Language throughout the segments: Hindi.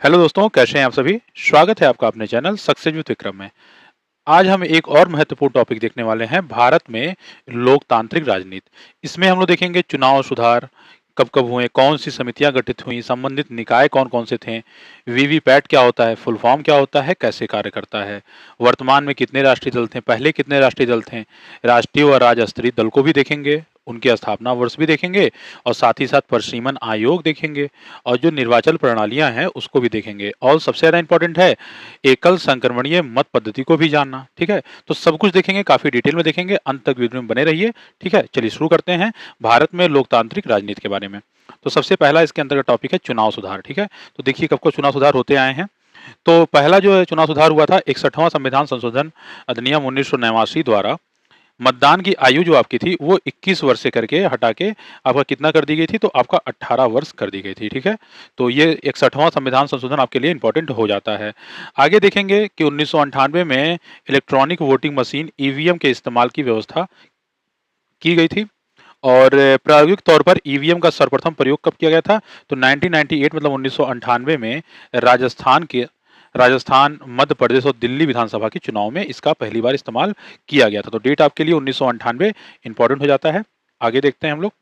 हेलो दोस्तों, कैसे हैं आप सभी? स्वागत है आपका अपने चैनल सक्सेस विद विक्रम में। आज हम एक और महत्वपूर्ण टॉपिक देखने वाले हैं, भारत में लोकतांत्रिक राजनीति। इसमें हम लोग देखेंगे चुनाव सुधार कब-कब हुए, कौन-सी समितियां गठित हुईं, संबंधित निकाय कौन-कौन से थे, वीवीपैट क्या होता है, फुल फॉर्म क्या होता है, कैसे कार्य करता है, वर्तमान में कितने राष्ट्रीय दल थे, पहले कितने राष्ट्रीय दल थे, राष्ट्रीय और राज्य स्तरीय दल को भी देखेंगे, उनके स्थापना वर्ष भी देखेंगे और साथ ही साथ परिसीमन आयोग देखेंगे और जो निर्वाचन प्रणालियां हैं उसको भी देखेंगे और सबसे ज़्यादा इम्पोर्टेंट है एकल संक्रमणीय मत पद्धति को भी जानना। ठीक है, तो सब कुछ देखेंगे, काफी डिटेल में देखेंगे, अंत तक वीडियो में बने रहिए। ठीक है, चलिए शुरू करते हैं भारत में लोकतांत्रिक राजनीति के बारे में। तो सबसे पहला इसके अंतर्गत टॉपिक है चुनाव सुधार। ठीक है, तो देखिए कब को चुनाव सुधार होते आए हैं। तो पहला जो है चुनाव सुधार हुआ था 61वां संविधान संशोधन अधिनियम 1989 द्वारा। मतदान की आयु जो आपकी थी वो 21 वर्ष से करके हटा के आपका कितना कर दी गई थी, तो आपका 18 वर्ष कर दी गई थी। ठीक है, तो ये 61वां संविधान संशोधन आपके लिए इंपॉर्टेंट हो जाता है। आगे देखेंगे कि 1998 में इलेक्ट्रॉनिक वोटिंग मशीन ईवीएम के इस्तेमाल की व्यवस्था की गई थी और प्रायोगिक तौर पर ईवीएम का सर्वप्रथम प्रयोग कब किया गया था, तो 1998 मतलब 1998 में राजस्थान, मध्य प्रदेश और दिल्ली विधानसभा के चुनाव में इसका पहली बार इस्तेमाल किया गया था। तो डेट आपके लिए 1998 इंपॉर्टेंट हो जाता है। आगे देखते हैं हम लोग।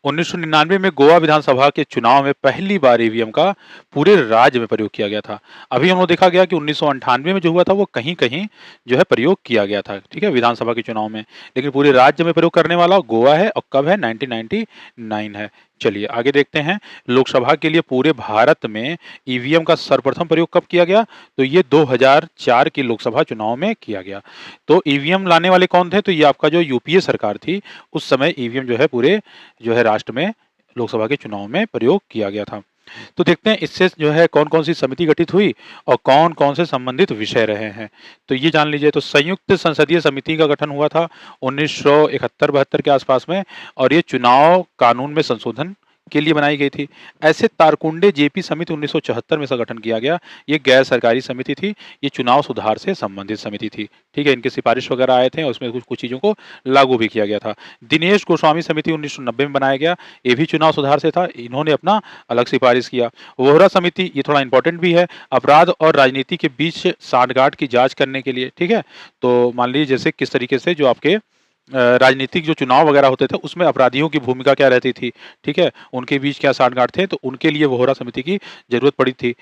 1999 में गोवा विधानसभा के चुनाव में पहली बार ईवीएम का पूरे राज्य में प्रयोग किया गया था। अभी हम लोग देखा गया कि 1998 में जो हुआ था वो कहीं-कहीं जो है प्रयोग किया गया था, ठीक है, विधानसभा के चुनाव में। लेकिन पूरे राज्य में प्रयोग करने वाला गोवा है और कब है 1999 है। चलिए आगे देखते हैं। लोकसभा के लिए पूरे भारत में ईवीएम का सर्वप्रथम प्रयोग कब किया गया, तो ये 2004 की लोकसभा चुनाव में किया गया। तो ईवीएम लाने वाले कौन थे, तो ये आपका जो यूपीए सरकार थी उस समय ईवीएम जो है पूरे जो है राष्ट्र में लोकसभा के चुनाव में प्रयोग किया गया था। तो देखते हैं इससे जो है कौन-कौन सी समिति गठित हुई और कौन-कौन से संबंधित विषय रहे हैं। तो ये जान लीजिए। तो संयुक्त संसदीय समिति का गठन हुआ था 1971-72 के आसपास में और ये चुनाव कानून में संशोधन के लिए बनाई गई थी। ऐसे तारकुंडे जेपी समिति 1974 में इसका गठन किया गया। ये गैर सरकारी समिति थी। ये चुनाव सुधार से संबंधित समिति थी। ठीक है, इनके सिफारिश वगैरह आए थे और उसमें कुछ चीज़ों को लागू भी किया गया था। दिनेश गोस्वामी समिति 1990 में बनाया गया। ये भी चुनाव सुधार से था। इन्होंने अपना अलग सिफारिश किया। वोहरा समिति, ये थोड़ा इंपॉर्टेंट भी है, अपराध और राजनीति के बीच सांठगांठ की जांच करने के लिए। ठीक है, तो मान लीजिए जैसे किस तरीके से जो आपके राजनीतिक जो चुनाव वगैरह होते थे उसमें अपराधियों की भूमिका क्या रहती थी, ठीक है, उनके बीच क्या सांठगांठ थे, तो उनके लिए वोहरा समिति की जरूरत पड़ी थी।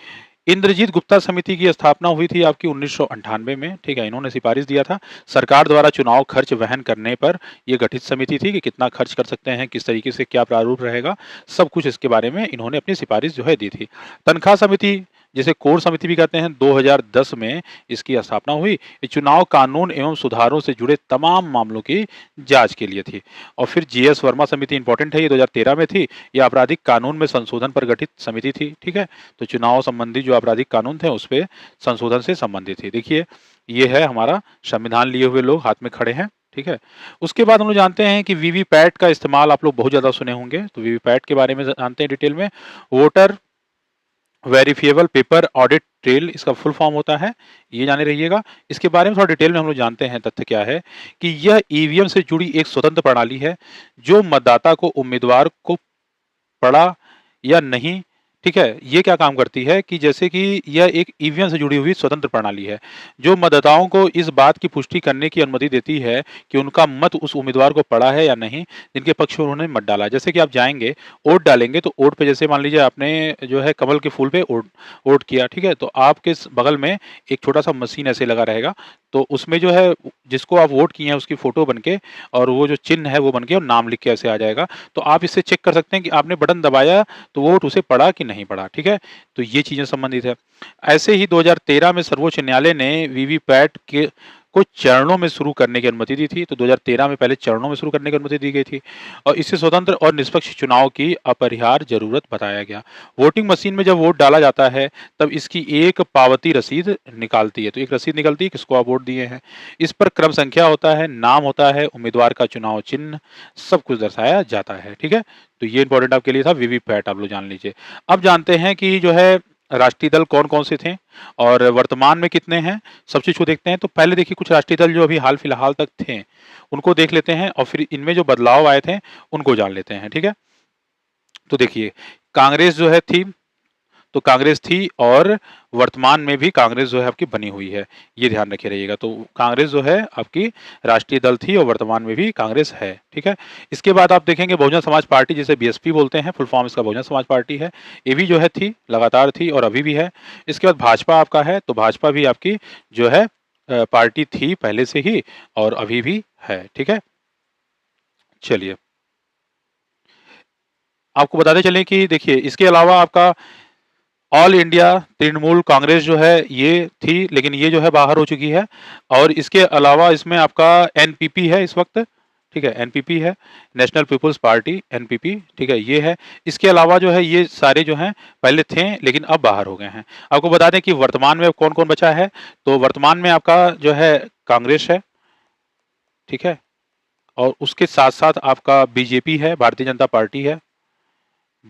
इंद्रजीत गुप्ता समिति की स्थापना हुई थी आपकी 1998 में। ठीक है, इन्होंने सिफारिश दिया था सरकार द्वारा चुनाव खर्च वहन करने पर। ये गठित समिति थी कि कितना खर्च कर सकते हैं, किस तरीके से क्या प्रारूप रहेगा, सब कुछ इसके बारे में इन्होंने अपनी सिफारिश जो है दी थी। तनख्वाह समिति, जिसे कोर समिति भी कहते हैं, 2010 में इसकी स्थापना हुई। ये चुनाव कानून एवं सुधारों से जुड़े तमाम मामलों की जांच के लिए थी। और फिर जीएस वर्मा समिति इंपॉर्टेंट है, ये 2013 में थी। ये आपराधिक कानून में संशोधन पर गठित समिति थी। ठीक है, तो चुनाव संबंधी जो आपराधिक कानून थे उस पे संशोधन से संबंधित थी। देखिए ये है हमारा संविधान लिए हुए लोग हाथ में खड़े हैं। ठीक है, उसके बाद हम लोग जानते हैं कि वीवीपैट का इस्तेमाल आप लोग बहुत ज्यादा सुने होंगे, तो वीवीपैट के बारे में जानते हैं डिटेल में। Voter verifiable paper audit trail इसका फुल फॉर्म होता है, ये जाने रहिएगा। इसके बारे में थोड़ा डिटेल में हम लोग जानते हैं। तथ्य क्या है कि यह ईवीएम से जुड़ी एक स्वतंत्र प्रणाली है जो मतदाता को उम्मीदवार को पड़ा या नहीं, ठीक है, ये क्या काम करती है कि जैसे कि यह एक ईवीएम से जुड़ी हुई स्वतंत्र प्रणाली है जो मतदाताओं को इस बात की पुष्टि करने की अनुमति देती है कि उनका मत उस उम्मीदवार को पड़ा है या नहीं जिनके पक्ष में उन्होंने मत डाला। जैसे कि आप जाएंगे वोट डालेंगे तो वोट पे जैसे मान लीजिए आपने जो है कमल के फूल पे वोट वोट किया, ठीक है, तो आपके बगल में एक छोटा सा मशीन ऐसे लगा रहेगा, तो उसमें जो है जिसको आप वोट किए हैं उसकी फोटो बन के और वो जो चिन्ह है वो बन के और नाम लिख के ऐसे आ जाएगा। तो आप इससे चेक कर सकते हैं कि आपने बटन दबाया तो वोट उसे पड़ा कि नहीं पड़ा। ठीक है, तो ये चीजें संबंधित है। ऐसे ही 2013 में सर्वोच्च न्यायालय ने वीवीपैट के को चरणों में शुरू करने की अनुमति दी थी। तो 2013 में पहले चरणों में शुरू करने की अनुमति दी गई थी और इससे स्वतंत्र और निष्पक्ष चुनाव की अपरिहार्य जरूरत बताया गया। वोटिंग मशीन में जब वोट डाला जाता है तब इसकी एक पावती रसीद निकालती है, तो एक रसीद निकलती है किसको आप वोट दिए हैं। इस पर क्रम संख्या होता है, नाम होता है, उम्मीदवार का चुनाव चिन्ह, सब कुछ दर्शाया जाता है। ठीक है, तो ये इंपॉर्टेंट आपके लिए था वीवीपैट, आप लोग जान लीजिए। अब जानते हैं कि जो है राष्ट्रीय दल कौन कौन से थे और वर्तमान में कितने हैं, सब चीज को देखते हैं। तो पहले देखिए कुछ राष्ट्रीय दल जो अभी हाल फिलहाल तक थे उनको देख लेते हैं और फिर इनमें जो बदलाव आए थे उनको जान लेते हैं। ठीक है, तो देखिए कांग्रेस जो है थी, तो कांग्रेस थी और वर्तमान में भी कांग्रेस जो है आपकी बनी हुई है, ये ध्यान रखे रहिएगा। तो कांग्रेस जो है आपकी राष्ट्रीय दल थी और वर्तमान में भी कांग्रेस है, ठीक है। इसके बाद आप देखेंगे बहुजन समाज पार्टी, जिसे बीएसपी बोलते हैं, फुल फॉर्म इसका बहुजन समाज पार्टी है। ये भी जो है थी, लगातार थी और अभी भी है। इसके बाद भाजपा आपका है, तो भाजपा भी आपकी जो है पार्टी थी पहले से ही और अभी भी है, ठीक है। चलिए आपको बताते चलें कि देखिए इसके अलावा आपका ऑल इंडिया तृणमूल कांग्रेस जो है ये थी, लेकिन ये जो है बाहर हो चुकी है। और इसके अलावा इसमें आपका एनपीपी है इस वक्त, ठीक है, एनपीपी है, नेशनल पीपल्स पार्टी, एनपीपी, ठीक है, ये है। इसके अलावा जो है ये सारे जो हैं पहले थे लेकिन अब बाहर हो गए हैं। आपको बता दें कि वर्तमान में कौन कौन बचा है, तो वर्तमान में आपका जो है कांग्रेस है, ठीक है, और उसके साथ साथ आपका बीजेपी है, भारतीय जनता पार्टी है,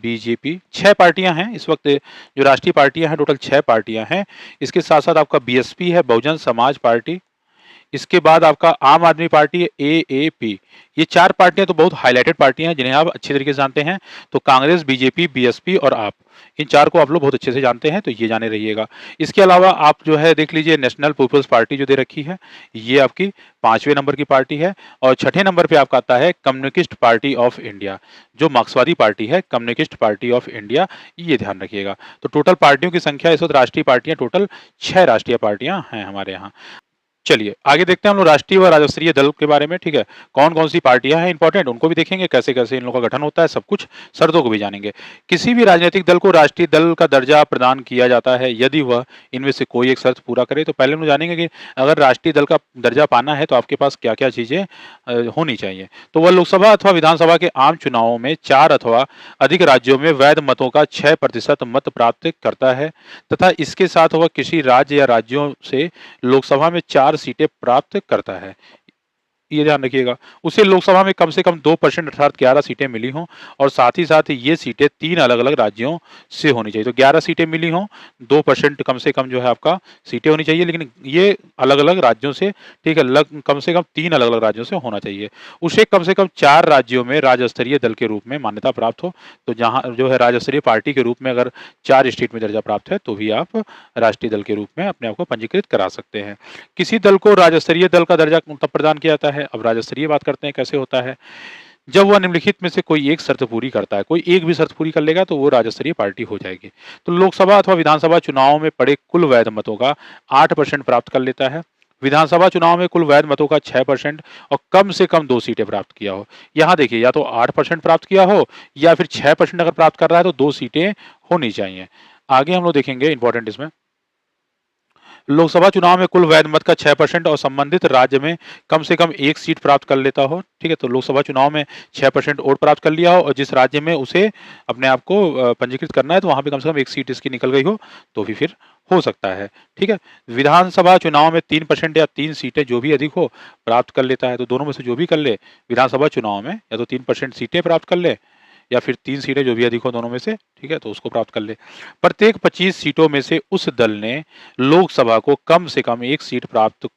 बीजेपी, 6 पार्टियां हैं इस वक्त जो राष्ट्रीय पार्टियां हैं, टोटल 6 पार्टियां हैं। इसके साथ साथ आपका बीएसपी है, बहुजन समाज पार्टी। इसके बाद आपका आम आदमी पार्टी है, एएपी। ये 4 पार्टियां तो बहुत हाईलाइटेड पार्टियां हैं जिन्हें आप अच्छी तरीके से जानते हैं। तो कांग्रेस, बीजेपी, बीएसपी और आप, इन 4 को आप लोग बहुत अच्छे से जानते हैं, तो ये जाने रहिएगा। इसके अलावा आप जो है देख लीजिए नेशनल पीपल्स पार्टी जो दे रखी है, ये आपकी 5वें नंबर की पार्टी है। और छठे नंबर पे आपका आता है कम्युनिस्ट पार्टी ऑफ इंडिया, जो मार्क्सवादी पार्टी है, कम्युनिस्ट पार्टी ऑफ इंडिया, ये ध्यान रखिएगा। तो टोटल पार्टियों की संख्या इस वक्त राष्ट्रीय पार्टियां टोटल 6 राष्ट्रीय पार्टियां हैं हमारे यहाँ। चलिए आगे देखते हैं हम लोग राष्ट्रीय व राज्य स्तरीय दल के बारे में, ठीक है। कौन कौन सी पार्टियां हैं इंपॉर्टेंट, उनको भी देखेंगे, कैसे कैसे इन लोगों का गठन होता है, सब कुछ शर्तों को भी जानेंगे। किसी भी राजनीतिक दल को राष्ट्रीय दल का दर्जा प्रदान किया जाता है यदि वह इनमें से कोई एक शर्त पूरा करे। तो पहले हम लोग जानेंगे कि अगर राष्ट्रीय दल का दर्जा पाना है तो आपके पास क्या क्या चीजें होनी चाहिए। तो वह लोकसभा अथवा विधानसभा के आम चुनावों में 4 अथवा अधिक राज्यों में वैध मतों का 6% मत प्राप्त करता है तथा इसके साथ वह किसी राज्य या राज्यों से लोकसभा में 4 सीटें प्राप्त करता है। ये ध्यान रखिएगा। उसे लोकसभा में कम से कम 2% अर्थात 11 सीटें मिली हों और साथ ही साथ ये सीटें 3 अलग-अलग राज्यों से होनी चाहिए। तो 11 सीटें मिली हों, 2% कम से कम जो है आपका सीटें होनी चाहिए, लेकिन ये अलग-अलग राज्यों से, ठीक है, कम से कम 3 अलग-अलग राज्यों से होना चाहिए। उसे कम से कम 4 राज्यों में राज्य स्तरीय दल के रूप में मान्यता प्राप्त हो। तो जहाँ जो है राज्य स्तरीय पार्टी के रूप में अगर 4 स्टेट में दर्जा प्राप्त है तो भी आप राष्ट्रीय दल के रूप में अपने आप को पंजीकृत करा सकते हैं। किसी दल को राज्य स्तरीय दल का दर्जा तब प्रदान किया जाता है, अब राज्य स्तरीय बात करते हैं कैसे होता है, जब वह निम्नलिखित में से कोई एक शर्त पूरी करता है। कोई एक भी शर्त पूरी कर लेगा तो वो राज्य स्तरीय पार्टी हो जाएगी। तो लोकसभा अथवा विधानसभा चुनाव में पड़े कुल वैध मतों का 8% प्राप्त कर लेता है। विधानसभा चुनाव में कुल वैध मतों का 6% और कम से कम 2 सीटें प्राप्त किया हो। यहाँ देखिए, या तो 8% प्राप्त किया हो या फिर 6% अगर प्राप्त कर रहा है तो 2 सीटें होनी चाहिए। आगे हम लोग देखेंगे इंपॉर्टेंट इसमें, लोकसभा चुनाव में कुल वैध मत का 6% और संबंधित राज्य में कम से कम 1 सीट प्राप्त कर लेता हो, ठीक है। तो लोकसभा चुनाव में 6% वोट प्राप्त कर लिया हो और जिस राज्य में उसे अपने आप को पंजीकृत करना है तो वहां पे कम से कम 1 सीट इसकी निकल गई हो तो भी फिर हो सकता है, ठीक है। विधानसभा चुनाव में 3% या 3 सीटें जो भी अधिक हो प्राप्त कर लेता है। तो दोनों में से जो भी कर ले, विधानसभा चुनाव में या तो 3% सीटें प्राप्त कर ले या फिर 3 सीटें जो भी अधिक हो दोनों में से, ठीक है, तो उसको प्राप्त कर ले। प्रत्येक 25 सीटों में से उस दल ने लोकसभा को कम से कम 1 सीट प्राप्त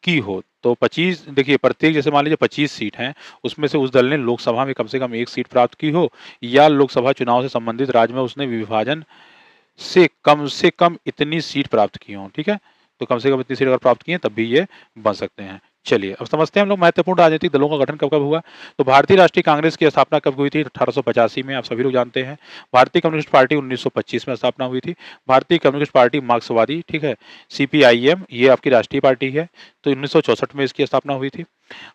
की हो। तो 25 देखिए, प्रत्येक जैसे मान लीजिए 25 सीट हैं, उसमें से उस दल ने लोकसभा में कम से कम 1 सीट प्राप्त की हो या लोकसभा चुनाव से संबंधित राज्य में उसने विभाजन से कम इतनी सीट प्राप्त की हो, ठीक है। तो कम से कम इतनी सीट अगर प्राप्त की है तब भी ये बन सकते हैं। चलिए अब समझते हैं हम लोग महत्वपूर्ण राजनीतिक दलों का गठन कब कब हुआ। तो भारतीय राष्ट्रीय कांग्रेस की स्थापना कब हुई थी, 1885 में, आप सभी लोग जानते हैं। भारतीय कम्युनिस्ट पार्टी 1925 में स्थापना हुई थी। भारतीय कम्युनिस्ट पार्टी मार्क्सवादी, ठीक है, सीपीआईएम, ये आपकी राष्ट्रीय पार्टी है, तो 1964 में इसकी स्थापना हुई थी।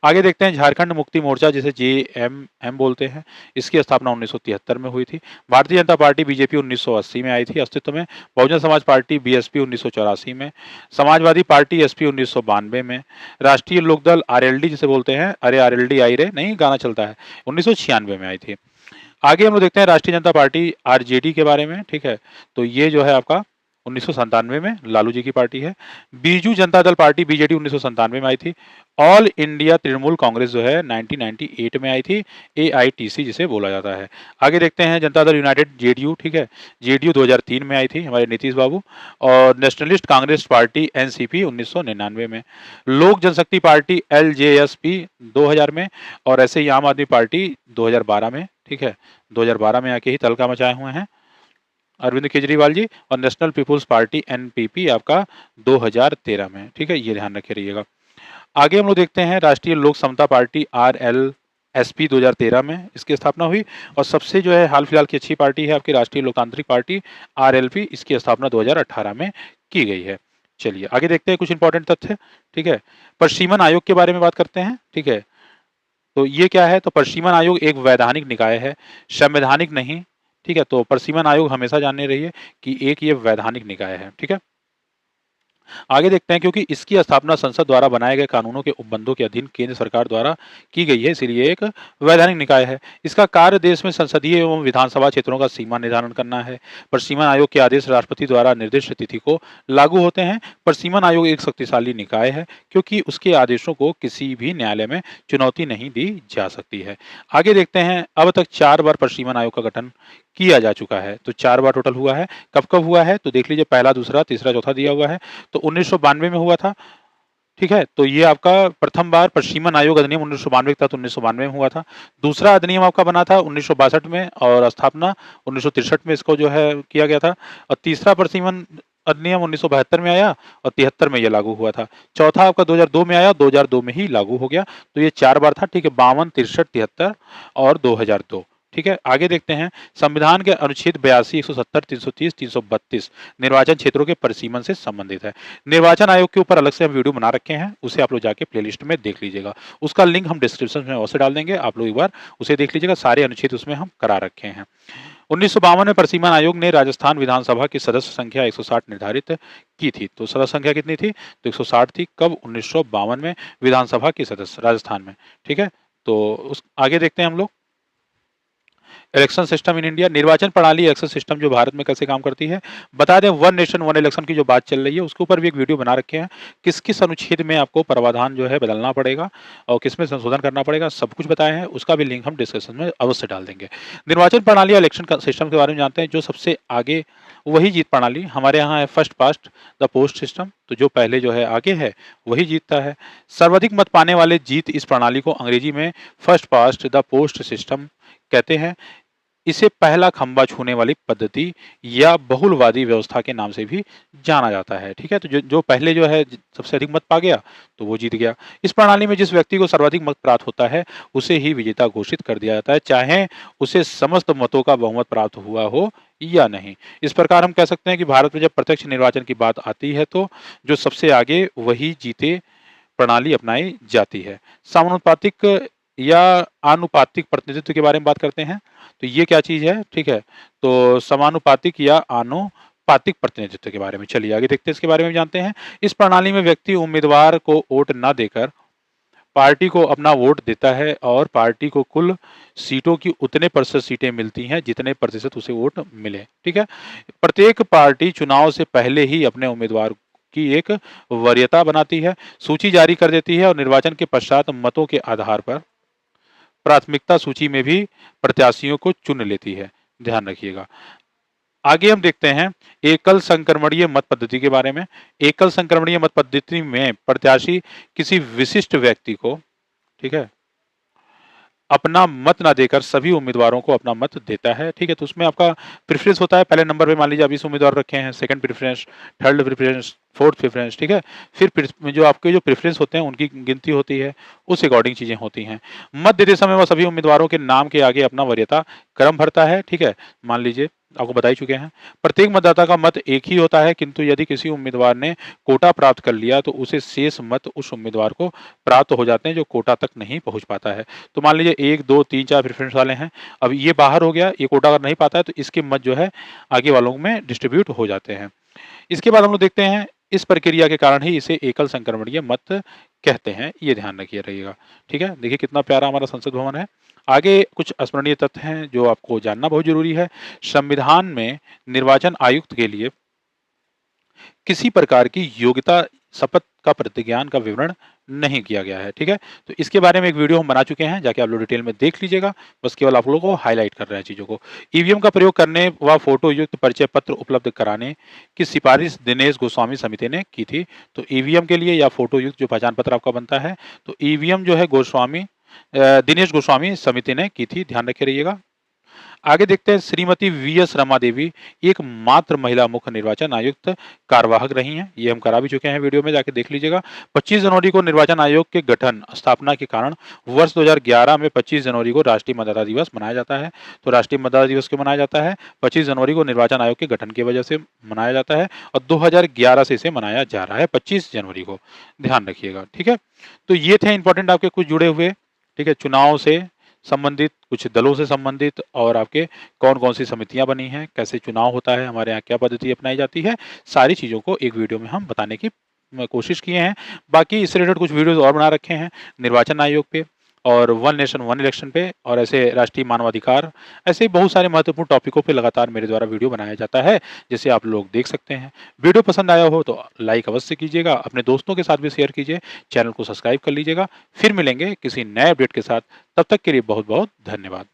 आगे देखते हैं झारखंड मुक्ति मोर्चा जिसे जेएमएम बोलते हैं, इसकी स्थापना 1973 में हुई थी। भारतीय जनता पार्टी बीजेपी 1980 में आई थी अस्तित्व में। बहुजन समाज पार्टी बीएसपी 1984 में। समाजवादी पार्टी एसपी 1992 में। राष्ट्रीय लोकदल आरएलडी जिसे बोलते हैं, अरे आरएलडी आई रे नहीं, गाना चलता है, 1996 में आई थी। आगे हम लोग देखते हैं राष्ट्रीय जनता पार्टी आरजेडी के बारे में, ठीक है। तो ये जो है आपका 1997 में लालू जी की पार्टी है। बीजू जनता दल पार्टी बीजेडी 1997 में आई थी। ऑल इंडिया तृणमूल कांग्रेस जो है 1998 में आई थी, एआईटीसी जिसे बोला जाता है। आगे देखते हैं जनता दल यूनाइटेड जेडीयू, ठीक है, जेडीयू 2003 में आई थी, हमारे नीतीश बाबू। और नेशनलिस्ट कांग्रेस पार्टी एनसीपी 1999 में। लोक जनशक्ति पार्टी एलजेएसपी 2000 में और ऐसे ही आम आदमी पार्टी 2012 में, ठीक है, 2012 में आके ही तहलका मचाए हुए हैं। अरविंद केजरीवाल जी, और नेशनल पीपुल्स पार्टी एनपीपी आपका 2013 में, ठीक है, ये ध्यान रखे रहिएगा। आगे हम लोग देखते हैं राष्ट्रीय लोक समता पार्टी आरएलएसपी 2013 में इसकी स्थापना हुई, और सबसे जो है हाल फिलहाल की अच्छी पार्टी है आपकी राष्ट्रीय लोकतांत्रिक पार्टी आरएलपी, इसकी स्थापना 2018 में की गई है। चलिए आगे देखते हैं कुछ इंपॉर्टेंट तथ्य, ठीक है। प्रशीमन आयोग के बारे में बात करते हैं, ठीक है। तो ये क्या है, तो प्रशीमन आयोग एक वैधानिक निकाय है, संवैधानिक नहीं, ठीक है। तो प्रशीमन आयोग हमेशा जानने रहिए कि एक ये वैधानिक निकाय है, ठीक है। आगे देखते हैं, क्योंकि इसकी स्थापना संसद द्वारा बनाए गए कानूनों के उपबंधों के अधीन केंद्र सरकार द्वारा की गई है, इसलिए एक वैधानिक निकाय है। इसका कार्य देश में संसदीय एवं विधानसभा क्षेत्रों का सीमा निर्धारण करना है। प्रशीमन आयोग के आदेश राष्ट्रपति द्वारा निर्दिष्ट तिथि को लागू होते हैं। प्रशीमन आयोग एक शक्तिशाली निकाय है, क्योंकि उसके आदेशों को किसी भी न्यायालय में चुनौती नहीं दी जा सकती है। आगे देखते हैं, अब तक 4 बार प्रशीमन आयोग का गठन किया जा चुका है, तो 4 बार टोटल हुआ है। कब कब हुआ है, तो देख लीजिए, पहला, दूसरा, तीसरा, चौथा दिया हुआ है। तो 1992 में हुआ था, ठीक है। तो ये आपका प्रथम बार प्रशीमन आयोग अधिनियम 1992 के तहत 1992 में हुआ था। दूसरा अधिनियम आपका बना था 1962 में, और स्थापना 1963 में इसको जो है किया गया था। और तीसरा प्रशीमन अधिनियम 1972 में आया, और 73 में ये लागू हुआ था। चौथा आपका 2002 में आया, 2002 में ही लागू हो गया। तो ये 4 बार था, ठीक है, 52, 63, 73 और 2002, ठीक है। आगे देखते हैं, संविधान के अनुच्छेद 82, 170, 330, 332 निर्वाचन क्षेत्रों के परिसीमन से संबंधित है। निर्वाचन आयोग के ऊपर अलग से हम वीडियो बना रखे हैं, उसे आप लोग जाके प्लेलिस्ट में देख लीजिएगा। उसका लिंक हम डिस्क्रिप्शन में अवश्य डाल देंगे, आप लोग एक बार उसे देख लीजिएगा। सारे अनुच्छेद उसमें हम करा रखे हैं। 1952 में प्रशीमन आयोग ने राजस्थान विधानसभा की सदस्य संख्या 160 निर्धारित की थी। तो सदस्य संख्या कितनी थी, तो 160 थी। कब, 1952 में विधानसभा की सदस्य राजस्थान में, ठीक है। तो उस आगे देखते हैं हम लोग, इलेक्शन सिस्टम इन इंडिया, निर्वाचन प्रणाली इलेक्शन सिस्टम जो भारत में कैसे काम करती है। बता दें, वन नेशन वन इलेक्शन की जो बात चल रही है, उसके ऊपर भी एक वीडियो बना रखे हैं। किस किस अनुच्छेद में आपको प्रावधान जो है बदलना पड़ेगा और किसमें संशोधन करना पड़ेगा, सब कुछ बताया है। उसका भी लिंक हम डिस्क्रिप्शन में अवश्य डाल देंगे। निर्वाचन प्रणाली और इलेक्शन सिस्टम के बारे में जानते हैं। जो सबसे आगे वही जीत प्रणाली, हमारे यहाँ है first past the post system, तो जो पहले जो है आगे है वही जीतता है। सर्वाधिक मत पाने वाले जीत इस प्रणाली को अंग्रेजी में first past the post system कहते हैं। इसे पहला खंबा छूने वाली पद्धति या बहुलवादी व्यवस्था के नाम से भी जाना जाता है, ठीक है। तो जो पहले जो है सबसे अधिक मत पा गया तो वो जीत गया। इस प्रणाली में जिस व्यक्ति को सर्वाधिक मत प्राप्त होता है उसे ही विजेता घोषित कर दिया जाता है, चाहे उसे समस्त मतों का बहुमत प्राप्त हुआ हो या नहीं। इस प्रकार हम कह सकते हैं कि भारत में जब प्रत्यक्ष निर्वाचन की बात आती है तो जो सबसे आगे वही जीते प्रणाली अपनाई जाती है। समानुपातिक या आनुपातिक प्रतिनिधित्व के बारे में बात करते हैं, तो ये क्या चीज है, ठीक है। तो समानुपातिक या आनुपातिक प्रतिनिधित्व के बारे में चलिए आगे देखते हैं, इसके बारे में जानते हैं। इस प्रणाली में व्यक्ति उम्मीदवार को वोट न देकर पार्टी को अपना वोट देता है, और पार्टी को कुल सीटों की उतने प्रतिशत सीटें मिलती हैं जितने प्रतिशत उसे वोट मिले, ठीक है। प्रत्येक पार्टी चुनाव से पहले ही अपने उम्मीदवार की एक वरीयता बनाती है, सूची जारी कर देती है, और निर्वाचन के पश्चात मतों के आधार पर प्राथमिकता सूची में भी प्रत्याशियों को चुन लेती है, ध्यान रखिएगा। आगे हम देखते हैं एकल संक्रमणीय मत पद्धति के बारे में। एकल संक्रमणीय मत पद्धति में प्रत्याशी किसी विशिष्ट व्यक्ति को, ठीक है, अपना मत ना देकर सभी उम्मीदवारों को अपना मत देता है, ठीक है। तो उसमें आपका प्रेफरेंस होता है, पहले नंबर पे मान लीजिए 20 उम्मीदवार रखे हैं, second preference, third preference, fourth preference, ठीक है। फिर जो आपके जो प्रेफरेंस होते हैं उनकी गिनती होती है, उस अकॉर्डिंग चीजें होती हैं। मत देते समय वह सभी उम्मीदवारों के नाम के आगे अपना वरीयता क्रम भरता है, ठीक है। मान लीजिए आपको बता ही चुके हैं, प्रत्येक मतदाता का मत एक ही होता है, किंतु यदि किसी उम्मीदवार ने कोटा प्राप्त कर लिया तो उसे शेष मत उस उम्मीदवार को प्राप्त हो जाते हैं जो कोटा तक नहीं पहुंच पाता है। तो मान लीजिए 1, 2, 3, 4 प्रेफरेंस वाले हैं, अब ये बाहर हो गया, ये कोटा अगर नहीं पाता है तो इसके मत जो है आगे वालों में डिस्ट्रीब्यूट हो जाते हैं। इसके बाद हम लोग देखते हैं, इस प्रक्रिया के कारण ही इसे एकल संक्रमणीय मत कहते हैं, ये ध्यान रखिए रहिएगा, ठीक है। देखिए कितना प्यारा हमारा संसद भवन है। आगे कुछ स्मरणीय तथ्य हैं जो आपको जानना बहुत जरूरी है। संविधान में निर्वाचन आयुक्त के लिए किसी प्रकार की योग्यता शपथ का प्रतिज्ञान का विवरण नहीं किया गया है, ठीक है। तो इसके बारे में एक वीडियो हम बना चुके हैं, जाके आप लोग डिटेल में देख लीजिएगा, बस केवल आप लोगों को हाईलाइट कर रहे हैं चीजों को। ईवीएम का प्रयोग करने व फोटो युक्त परिचय पत्र उपलब्ध कराने की सिफारिश दिनेश गोस्वामी समिति ने की थी। तो ईवीएम के लिए या फोटो युक्त जो पहचान पत्र आपका बनता है, तो ईवीएम जो है दिनेश गोस्वामी समिति ने की थी, ध्यान रखे रहिएगा। आगे देखते हैं, श्रीमती वी.एस. रमा देवी एकमात्र महिला मुख्य निर्वाचन आयुक्त कार्यवाहक रही हैं। ये हम करा भी चुके हैं, वीडियो में जाके देख लीजिएगा। 25 जनवरी को निर्वाचन आयोग के गठन स्थापना के कारण वर्ष 2011 में 25 जनवरी को राष्ट्रीय मतदाता दिवस मनाया जाता है। तो राष्ट्रीय मतदाता दिवस क्यों मनाया जाता है? 25 जनवरी को निर्वाचन आयोग के गठन की वजह से मनाया जाता है और 2011 से इसे मनाया जा रहा है 25 जनवरी को। ध्यान रखिएगा, ठीक है। तो ये थे इंपॉर्टेंट आपके कुछ जुड़े हुए, ठीक है, चुनाव से संबंधित, कुछ दलों से संबंधित और आपके कौन-कौन सी समितियां बनी हैं, कैसे चुनाव होता है, हमारे यहाँ क्या पद्धति अपनाई जाती है, सारी चीज़ों को एक वीडियो में हम बताने की कोशिश किए हैं। बाकी इससे रिलेटेड कुछ वीडियोज़ और बना रखे हैं निर्वाचन आयोग पे और वन नेशन वन इलेक्शन पे और ऐसे राष्ट्रीय मानवाधिकार, ऐसे बहुत सारे महत्वपूर्ण टॉपिकों पे लगातार मेरे द्वारा वीडियो बनाया जाता है, जिसे आप लोग देख सकते हैं। वीडियो पसंद आया हो तो लाइक अवश्य कीजिएगा, अपने दोस्तों के साथ भी शेयर कीजिए, चैनल को सब्सक्राइब कर लीजिएगा। फिर मिलेंगे किसी नए अपडेट के साथ, तब तक के लिए बहुत-बहुत धन्यवाद।